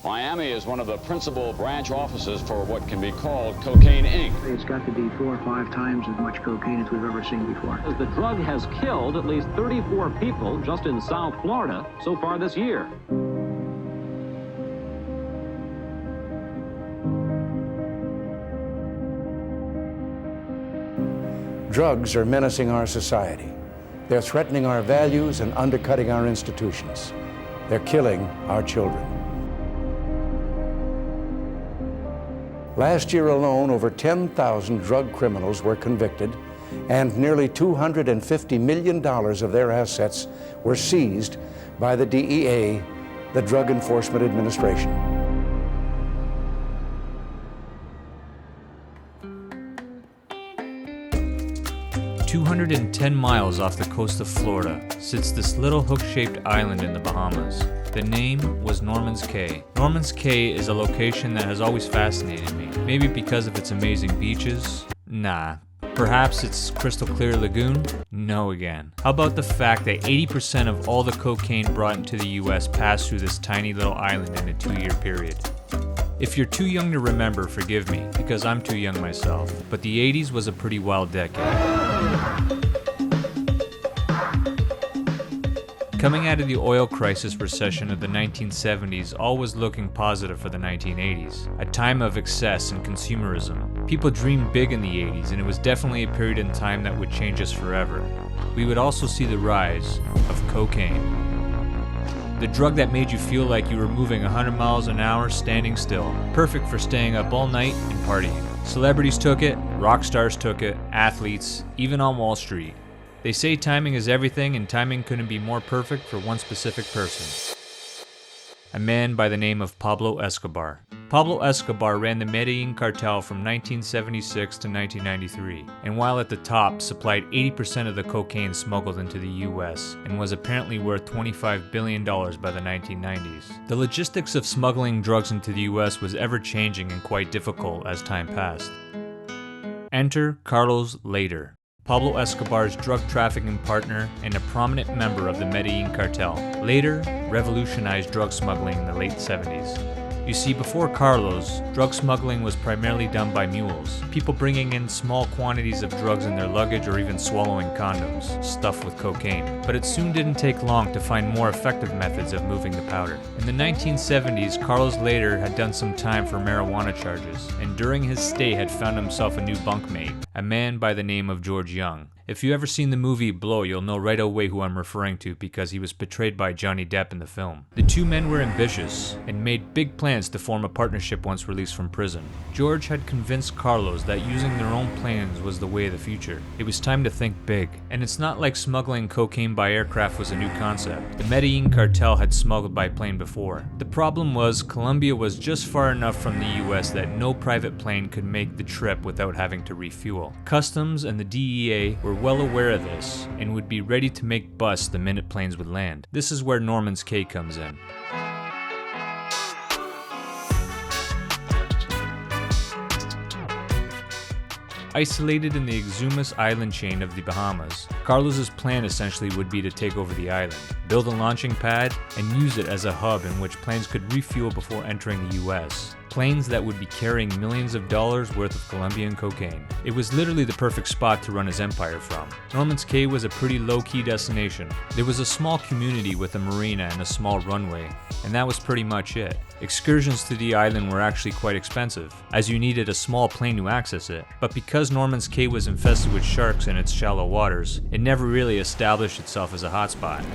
Miami is one of the principal branch offices for what can be called Cocaine Inc. It's got to be 4 or 5 times as much cocaine as we've ever seen before. The drug has killed at least 34 people just in South Florida so far this year. Drugs are menacing our society. They're threatening our values and undercutting our institutions. They're killing our children. Last year alone, over 10,000 drug criminals were convicted, and nearly $250 million of their assets were seized by the DEA, the Drug Enforcement Administration. "210 miles off the coast of Florida sits this little hook-shaped island in the Bahamas. The name was Norman's Cay. Norman's Cay is a location that has always fascinated me. Maybe because of its amazing beaches? Nah. Perhaps its crystal clear lagoon? No again. How about the fact that 80% of all the cocaine brought into the US passed through this tiny little island in a 2-year period? If you're too young to remember, forgive me, because I'm too young myself. But the 80s was a pretty wild decade. Coming out of the oil crisis recession of the 1970s, all was looking positive for the 1980s, a time of excess and consumerism. People dreamed big in the 80s, and it was definitely a period in time that would change us forever. We would also see the rise of cocaine. The drug that made you feel like you were moving 100 miles an hour standing still, perfect for staying up all night and partying. Celebrities took it, rock stars took it, athletes, even on Wall Street. They say timing is everything, and timing couldn't be more perfect for one specific person. A man by the name of Pablo Escobar. Pablo Escobar ran the Medellin cartel from 1976 to 1993, and while at the top, supplied 80% of the cocaine smuggled into the US, and was apparently worth $25 billion by the 1990s. The logistics of smuggling drugs into the US was ever-changing and quite difficult as time passed. Enter Carlos Lehder, Pablo Escobar's drug trafficking partner and a prominent member of the Medellin cartel. Lehder revolutionized drug smuggling in the late 70s. You see, before Carlos, drug smuggling was primarily done by mules, people bringing in small quantities of drugs in their luggage or even swallowing condoms, stuffed with cocaine. But it soon didn't take long to find more effective methods of moving the powder. In the 1970s, Carlos Lehder had done some time for marijuana charges, and during his stay had found himself a new bunkmate, a man by the name of George Young. If you've ever seen the movie Blow, you'll know right away who I'm referring to because he was portrayed by Johnny Depp in the film. The two men were ambitious and made big plans to form a partnership once released from prison. George had convinced Carlos that using their own planes was the way of the future. It was time to think big. And it's not like smuggling cocaine by aircraft was a new concept. The Medellin cartel had smuggled by plane before. The problem was Colombia was just far enough from the US that no private plane could make the trip without having to refuel. Customs and the DEA were well aware of this and would be ready to make busts the minute planes would land. This is where Norman's Cay comes in. Isolated in the exhumus island chain of the Bahamas, Carlos's plan essentially would be to take over the island, build a launching pad, and use it as a hub in which planes could refuel before entering the US. Planes that would be carrying millions of dollars worth of Colombian cocaine. It was literally the perfect spot to run his empire from. Norman's Cay was a pretty low-key destination. There was a small community with a marina and a small runway, and that was pretty much it. Excursions to the island were actually quite expensive, as you needed a small plane to access it. But because Norman's Cay was infested with sharks in its shallow waters, it never really established itself as a hotspot.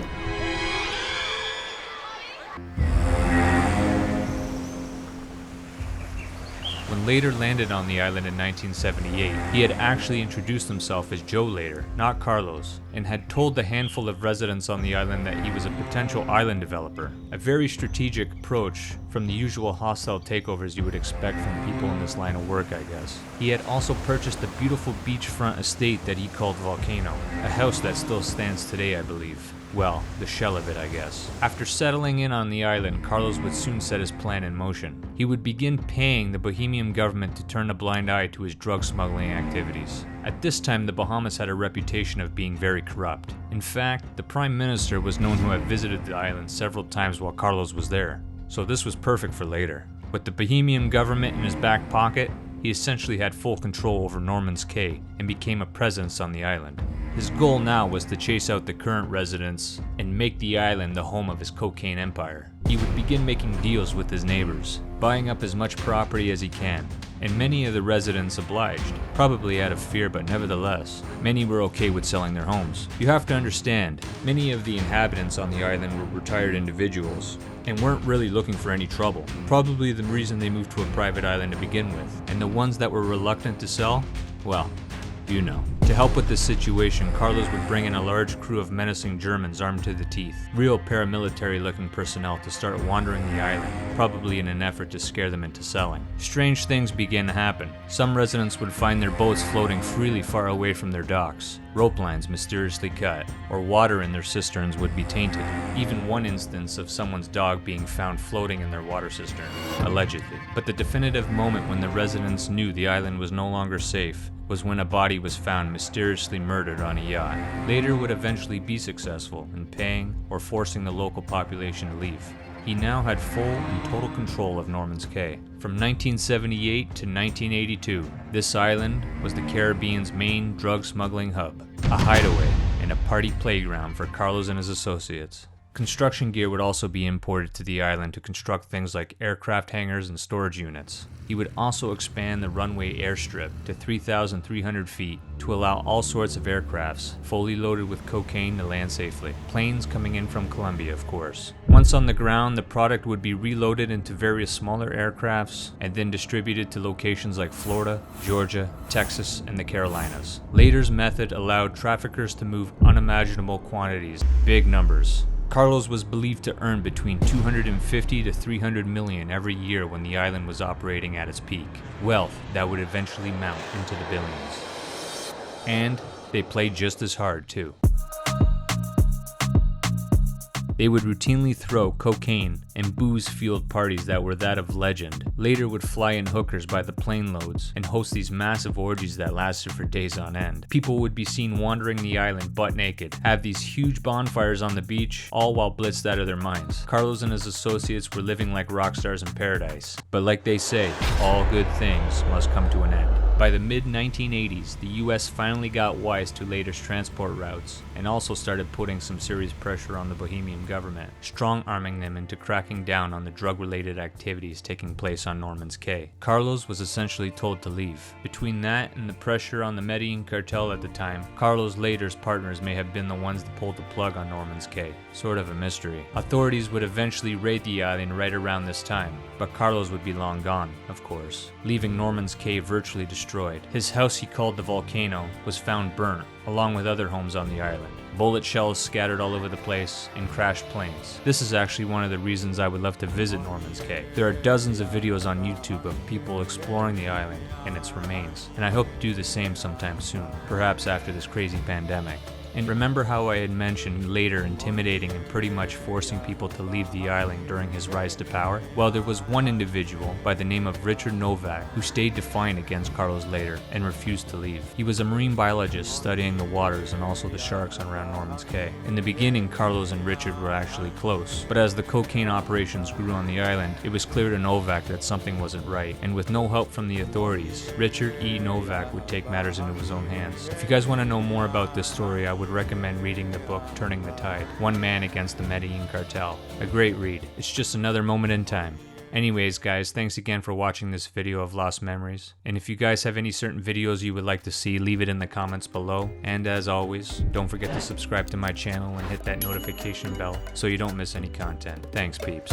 When Lehder landed on the island in 1978, he had actually introduced himself as Joe Lehder, not Carlos, and had told the handful of residents on the island that he was a potential island developer. A very strategic approach from the usual hostile takeovers you would expect from people in this line of work, I guess. He had also purchased a beautiful beachfront estate that he called Volcano, a house that still stands today, I believe. Well, the shell of it, I guess. After settling in on the island, Carlos would soon set his plan in motion. He would begin paying the Bohemian government to turn a blind eye to his drug smuggling activities. At this time, the Bahamas had a reputation of being very corrupt. In fact, the Prime Minister was known to have visited the island several times while Carlos was there. so this was perfect for Lehder. With the Bohemian government in his back pocket, he essentially had full control over Norman's Cay and became a presence on the island. His goal now was to chase out the current residents and make the island the home of his cocaine empire. He would begin making deals with his neighbors, buying up as much property as he can, and many of the residents obliged, probably out of fear, but nevertheless, many were okay with selling their homes. You have to understand, many of the inhabitants on the island were retired individuals and weren't really looking for any trouble. Probably the reason they moved to a private island to begin with. And the ones that were reluctant to sell, well, you know. To help with this situation, Carlos would bring in a large crew of menacing Germans armed to the teeth, real paramilitary-looking personnel to start wandering the island, probably in an effort to scare them into selling. Strange things began to happen. Some residents would find their boats floating freely far away from their docks, rope lines mysteriously cut, or water in their cisterns would be tainted. Even one instance of someone's dog being found floating in their water cistern, allegedly. But the definitive moment when the residents knew the island was no longer safe was when a body was found mysteriously murdered on a yacht. Lehder would eventually be successful in paying or forcing the local population to leave. He now had full and total control of Norman's Cay. From 1978 to 1982, this island was the Caribbean's main drug smuggling hub, a hideaway and a party playground for Carlos and his associates. Construction gear would also be imported to the island to construct things like aircraft hangars and storage units. He would also expand the runway airstrip to 3,300 feet to allow all sorts of aircrafts, fully loaded with cocaine, to land safely. Planes coming in from Colombia, of course. Once on the ground, the product would be reloaded into various smaller aircrafts and then distributed to locations like Florida, Georgia, Texas, and the Carolinas. Lehder's method allowed traffickers to move unimaginable quantities, big numbers. Carlos was believed to earn between 250 to 300 million every year when the island was operating at its peak, wealth that would eventually mount into the billions. And they played just as hard too. They would routinely throw cocaine and booze-fueled parties that were that of legend. Lehder would fly in hookers by the plane loads and host these massive orgies that lasted for days on end. People would be seen wandering the island butt naked, have these huge bonfires on the beach, all while blitzed out of their minds. Carlos and his associates were living like rock stars in paradise. But like they say, all good things must come to an end. By the mid-1980s, the US finally got wise to Lehder's transport routes and also started putting some serious pressure on the Bohemian government, strong-arming them into cracking down on the drug-related activities taking place on Norman's Cay. Carlos was essentially told to leave. Between that and the pressure on the Medellin cartel at the time, Carlos Lehder's partners may have been the ones that pulled the plug on Norman's Cay. Sort of a mystery. Authorities would eventually raid the island right around this time, but Carlos would be long gone, of course, leaving Norman's Cay virtually destroyed. His house he called the Volcano was found burnt, along with other homes on the island. Bullet shells scattered all over the place, and crashed planes. This is actually one of the reasons I would love to visit Norman's Cay. There are dozens of videos on YouTube of people exploring the island and its remains, and I hope to do the same sometime soon, perhaps after this crazy pandemic. And remember how I had mentioned Lehder intimidating and pretty much forcing people to leave the island during his rise to power? Well, there was one individual by the name of Richard Novak who stayed defiant against Carlos Lehder and refused to leave. He was a marine biologist studying the waters and also the sharks around Norman's Cay. In the beginning, Carlos and Richard were actually close, but as the cocaine operations grew on the island, it was clear to Novak that something wasn't right, and with no help from the authorities, Richard E. Novak would take matters into his own hands. If you guys want to know more about this story, I would recommend reading the book Turning the Tide, One Man Against the Medellin Cartel. A great read. It's just another moment in time. Anyways guys, thanks again for watching this video of Lost Memories. And if you guys have any certain videos you would like to see, leave it in the comments below. And as always, don't forget to subscribe to my channel and hit that notification bell so you don't miss any content. Thanks peeps.